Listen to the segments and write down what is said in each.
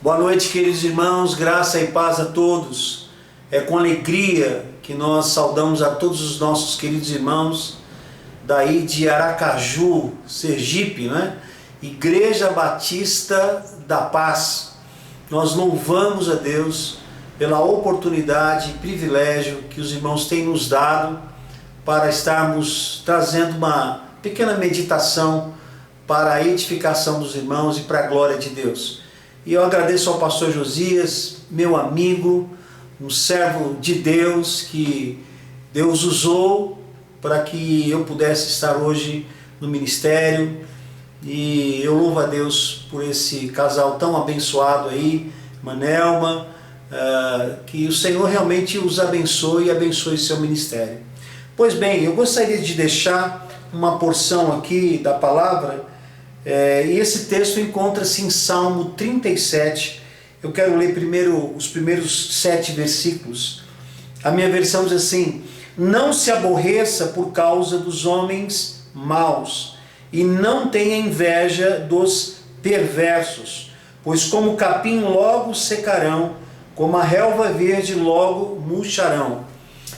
Boa noite, queridos irmãos, graça e paz a todos. É com alegria que nós saudamos a todos os nossos queridos irmãos daí de Aracaju, Sergipe, né? Igreja Batista da Paz. Nós louvamos a Deus pela oportunidade e privilégio que os irmãos têm nos dado para estarmos trazendo uma pequena meditação para a edificação dos irmãos e para a glória de Deus. E eu agradeço ao pastor Josias, meu amigo, um servo de Deus que Deus usou para que eu pudesse estar hoje no ministério. E eu louvo a Deus por esse casal tão abençoado aí, Manelma, que o Senhor realmente os abençoe e abençoe seu ministério. Pois bem, eu gostaria de deixar uma porção aqui da palavra. E esse texto encontra-se em Salmo 37. Eu quero ler primeiro os primeiros 7 versículos. A minha versão diz assim: não se aborreça por causa dos homens maus, e não tenha inveja dos perversos, pois como o capim logo secarão, como a relva verde logo murcharão.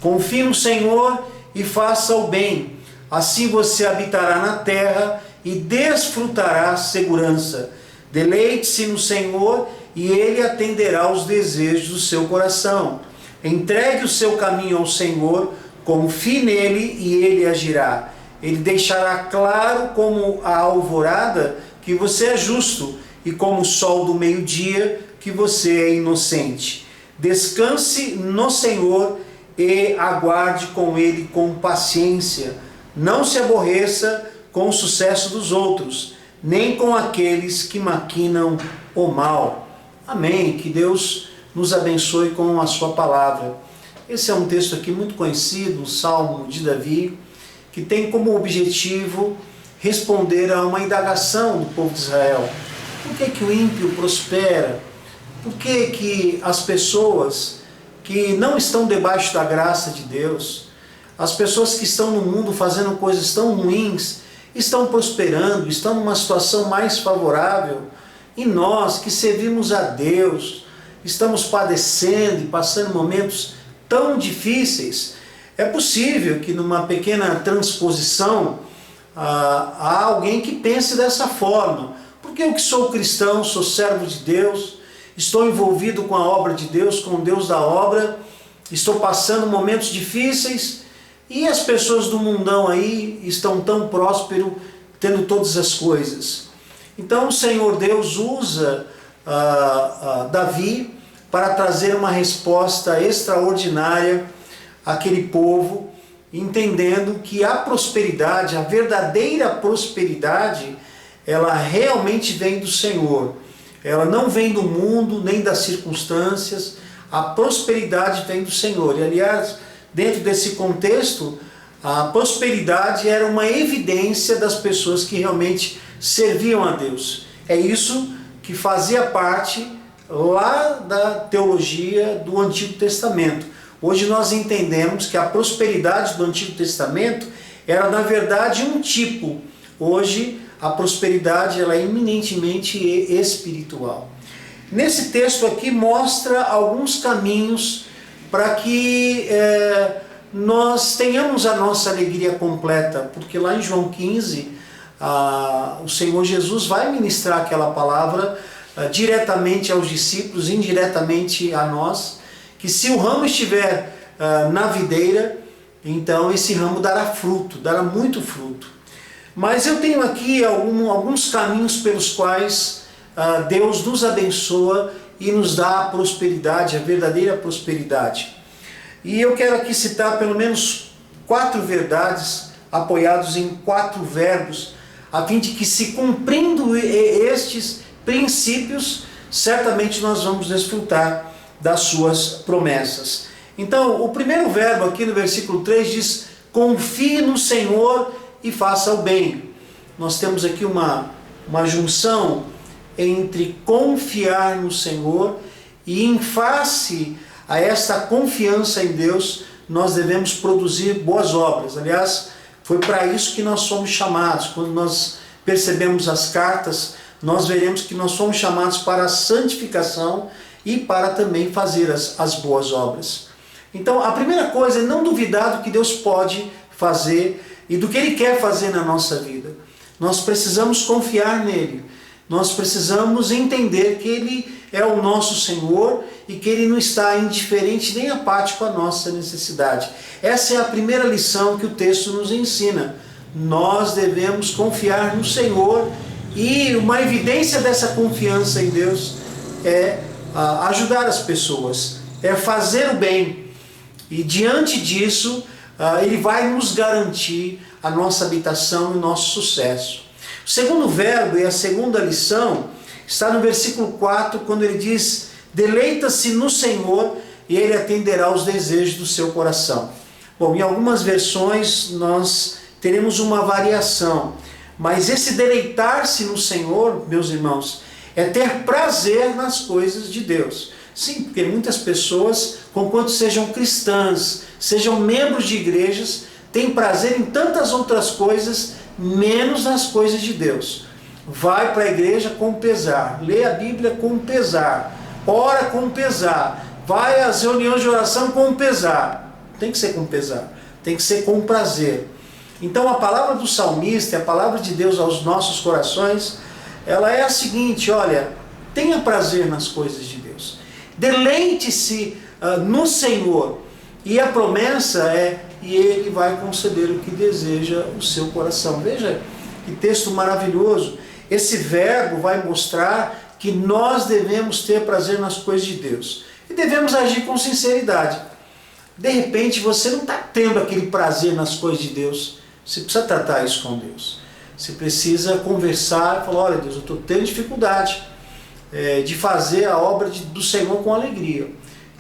Confie no Senhor e faça o bem, assim você habitará na terra e desfrutará segurança. Deleite-se no Senhor e Ele atenderá aos desejos do seu coração. Entregue o seu caminho ao Senhor, confie nele e Ele agirá. Ele deixará claro como a alvorada que você é justo e como o sol do meio-dia que você é inocente. Descanse no Senhor e aguarde com Ele com paciência. Não se aborreça com o sucesso dos outros, nem com aqueles que maquinam o mal. Amém. Que Deus nos abençoe com a sua palavra. Esse é um texto aqui muito conhecido, um salmo de Davi, que tem como objetivo responder a uma indagação do povo de Israel. Por que o ímpio prospera? Por que as pessoas que não estão debaixo da graça de Deus, as pessoas que estão no mundo fazendo coisas tão ruins, estão prosperando, estão numa situação mais favorável, e nós que servimos a Deus, estamos padecendo e passando momentos tão difíceis? É possível que numa pequena transposição há alguém que pense dessa forma. Porque eu que sou cristão, sou servo de Deus, estou envolvido com a obra de Deus, com o Deus da obra, estou passando momentos difíceis, e as pessoas do mundão aí estão tão prósperos, tendo todas as coisas. Então o Senhor Deus usa Davi para trazer uma resposta extraordinária àquele povo, entendendo que a prosperidade, a verdadeira prosperidade, ela realmente vem do Senhor. Ela não vem do mundo, nem das circunstâncias. A prosperidade vem do Senhor. E aliás, dentro desse contexto, a prosperidade era uma evidência das pessoas que realmente serviam a Deus. É isso que fazia parte lá da teologia do Antigo Testamento. Hoje nós entendemos que a prosperidade do Antigo Testamento era, na verdade, um tipo. Hoje, a prosperidade ela é eminentemente espiritual. Nesse texto aqui mostra alguns caminhos para que nós tenhamos a nossa alegria completa, porque lá em João 15, o Senhor Jesus vai ministrar aquela palavra diretamente aos discípulos, indiretamente a nós, que se o ramo estiver na videira, então esse ramo dará fruto, dará muito fruto. Mas eu tenho aqui alguns caminhos pelos quais Deus nos abençoa e nos dá a prosperidade, a verdadeira prosperidade. E eu quero aqui citar pelo menos 4 verdades apoiados em 4 verbos, a fim de que, se cumprindo estes princípios, certamente nós vamos desfrutar das suas promessas. Então, o primeiro verbo aqui no versículo 3 diz: confie no Senhor e faça o bem. Nós temos aqui uma junção entre confiar no Senhor e, em face a esta confiança em Deus, nós devemos produzir boas obras. Aliás, foi para isso que nós somos chamados. Quando nós percebemos as cartas, nós veremos que nós somos chamados para a santificação e para também fazer as boas obras. Então, a primeira coisa é não duvidar do que Deus pode fazer e do que Ele quer fazer na nossa vida. Nós precisamos confiar nele. Nós precisamos entender que Ele é o nosso Senhor e que Ele não está indiferente nem apático à nossa necessidade. Essa é a primeira lição que o texto nos ensina. Nós devemos confiar no Senhor e uma evidência dessa confiança em Deus é ajudar as pessoas, é fazer o bem. E diante disso, Ele vai nos garantir a nossa habitação e o nosso sucesso. O segundo verbo e a segunda lição está no versículo 4, quando ele diz: deleita-se no Senhor e Ele atenderá aos desejos do seu coração. Bom, em algumas versões nós teremos uma variação, mas esse deleitar-se no Senhor, meus irmãos, é ter prazer nas coisas de Deus. Sim, porque muitas pessoas, conquanto sejam cristãs, sejam membros de igrejas, têm prazer em tantas outras coisas, menos nas coisas de Deus. Vai para a igreja com pesar, lê a Bíblia com pesar, ora com pesar, vai às reuniões de oração com pesar. Tem que ser com pesar, tem que ser com prazer. Então a palavra do salmista, a palavra de Deus aos nossos corações, ela é a seguinte: olha, tenha prazer nas coisas de Deus, deleite-se no Senhor, e a promessa é: e Ele vai conceder o que deseja o seu coração. Veja que texto maravilhoso. Esse verbo vai mostrar que nós devemos ter prazer nas coisas de Deus e devemos agir com sinceridade. De repente você não está tendo aquele prazer nas coisas de Deus, você precisa tratar isso com Deus. Você precisa conversar e falar: olha Deus, eu estou tendo dificuldade de fazer a obra do Senhor com alegria.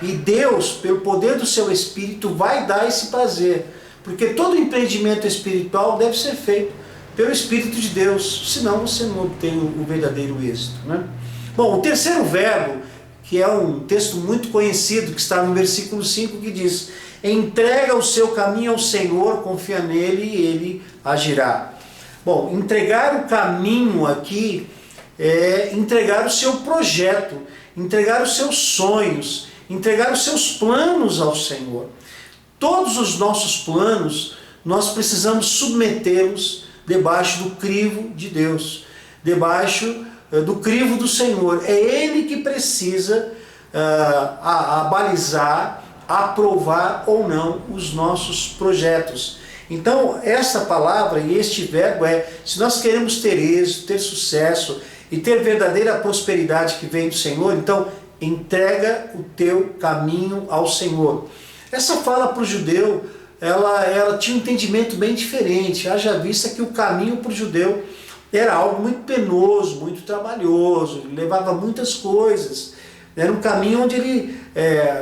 E Deus, pelo poder do seu Espírito, vai dar esse prazer. Porque todo empreendimento espiritual deve ser feito pelo Espírito de Deus, senão você não obtém o verdadeiro êxito, né? Bom, o terceiro verbo, que é um texto muito conhecido, que está no versículo 5, que diz: entrega o seu caminho ao Senhor, confia nele e ele agirá. Bom, entregar o caminho aqui é entregar o seu projeto, entregar os seus sonhos, entregar os seus planos ao Senhor. Todos os nossos planos, nós precisamos submetê-los debaixo do crivo de Deus, debaixo do crivo do Senhor. É Ele que precisa balizar, aprovar ou não os nossos projetos. Então, essa palavra e este verbo se nós queremos ter êxito, ter sucesso e ter verdadeira prosperidade que vem do Senhor, então entrega o teu caminho ao Senhor. Essa fala para o judeu, ela tinha um entendimento bem diferente. Haja vista que o caminho para o judeu era algo muito penoso, muito trabalhoso, ele levava muitas coisas. Era um caminho onde ele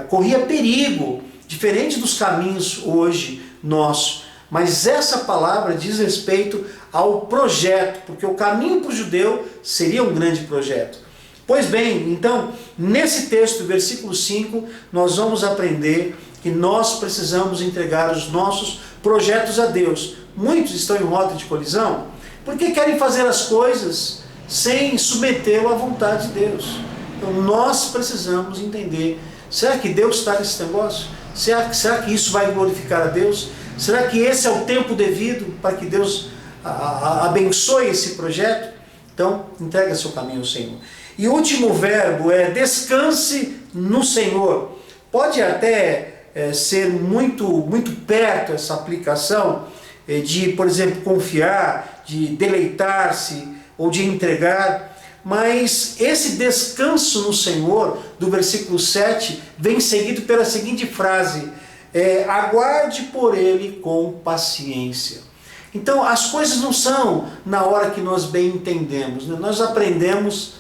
corria perigo, diferente dos caminhos hoje nossos. Mas essa palavra diz respeito ao projeto, porque o caminho para o judeu seria um grande projeto. Pois bem, então, nesse texto, versículo 5, nós vamos aprender que nós precisamos entregar os nossos projetos a Deus. Muitos estão em rota de colisão porque querem fazer as coisas sem submetê-lo à vontade de Deus. Então nós precisamos entender: será que Deus está nesse negócio? Será que isso vai glorificar a Deus? Será que esse é o tempo devido para que Deus abençoe esse projeto? Então, entrega seu caminho ao Senhor. E o último verbo é descanse no Senhor. Pode até ser muito perto essa aplicação de, por exemplo, confiar, de deleitar-se ou de entregar, mas esse descanso no Senhor, do versículo 7, vem seguido pela seguinte frase: aguarde por Ele com paciência. Então as coisas não são na hora que nós bem entendemos, né? Nós aprendemos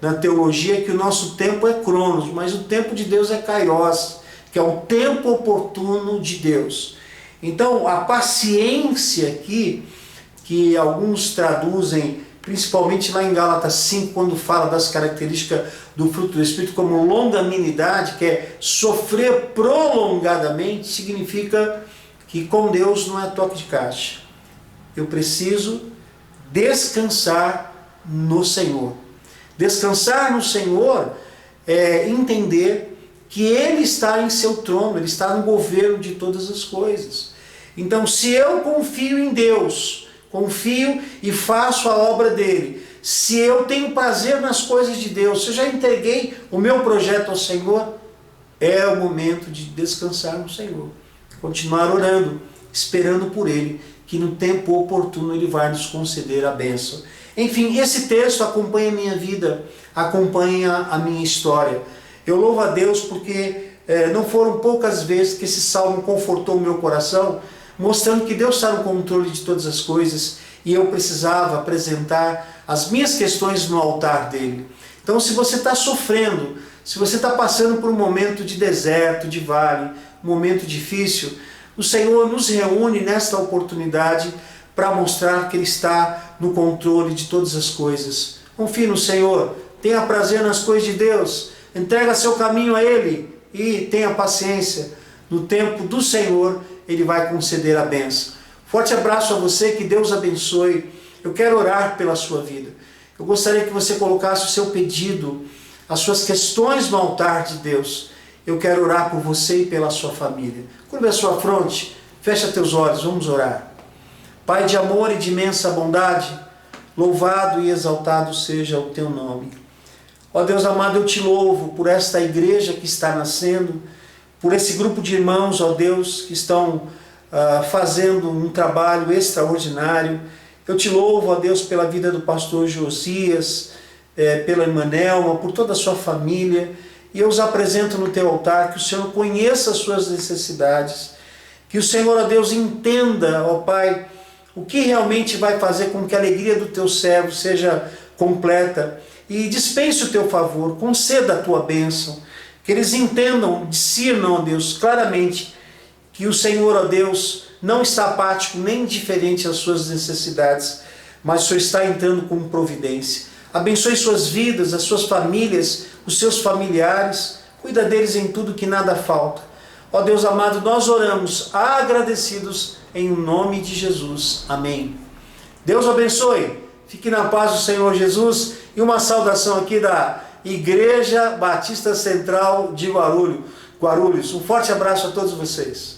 na teologia que o nosso tempo é cronos, mas o tempo de Deus é kairos, que é o tempo oportuno de Deus. Então a paciência aqui, que alguns traduzem, principalmente lá em Gálatas 5, quando fala das características do fruto do Espírito como longanimidade, que é sofrer prolongadamente, significa que com Deus não é toque de caixa. Eu preciso descansar no Senhor. Descansar no Senhor é entender que Ele está em seu trono, Ele está no governo de todas as coisas. Então, se eu confio em Deus, confio e faço a obra dEle, se eu tenho prazer nas coisas de Deus, se eu já entreguei o meu projeto ao Senhor, é o momento de descansar no Senhor. Continuar orando, esperando por Ele, que no tempo oportuno Ele vai nos conceder a bênção. Enfim, esse texto acompanha a minha vida, acompanha a minha história. Eu louvo a Deus porque não foram poucas vezes que esse salmo confortou o meu coração, mostrando que Deus está no controle de todas as coisas e eu precisava apresentar as minhas questões no altar dele. Então, se você está sofrendo, se você está passando por um momento de deserto, de vale, um momento difícil, o Senhor nos reúne nesta oportunidade para mostrar que Ele está no controle de todas as coisas. Confie no Senhor, tenha prazer nas coisas de Deus, entrega seu caminho a Ele e tenha paciência. No tempo do Senhor, Ele vai conceder a bênção. Forte abraço a você, que Deus abençoe. Eu quero orar pela sua vida. Eu gostaria que você colocasse o seu pedido, as suas questões no altar de Deus. Eu quero orar por você e pela sua família. Curva a sua fronte, fecha teus olhos, vamos orar. Pai de amor e de imensa bondade, louvado e exaltado seja o teu nome. Ó Deus amado, eu te louvo por esta igreja que está nascendo, por esse grupo de irmãos, ó Deus, que estão fazendo um trabalho extraordinário. Eu te louvo, ó Deus, pela vida do pastor Josias, pela irmã Nelma, por toda a sua família, e eu os apresento no teu altar, que o Senhor conheça as suas necessidades, que o Senhor, ó Deus, entenda, ó Pai, o que realmente vai fazer com que a alegria do teu servo seja completa, e dispense o teu favor, conceda a tua bênção, que eles entendam, discernam, ó Deus, claramente, que o Senhor, ó Deus, não está apático nem indiferente às suas necessidades, mas o Senhor está entrando com providência. Abençoe suas vidas, as suas famílias, os seus familiares, cuida deles em tudo, que nada falta. Ó Deus amado, nós oramos agradecidos em nome de Jesus. Amém. Deus abençoe. Fique na paz do Senhor Jesus. E uma saudação aqui da Igreja Batista Central de Guarulhos. Um forte abraço a todos vocês.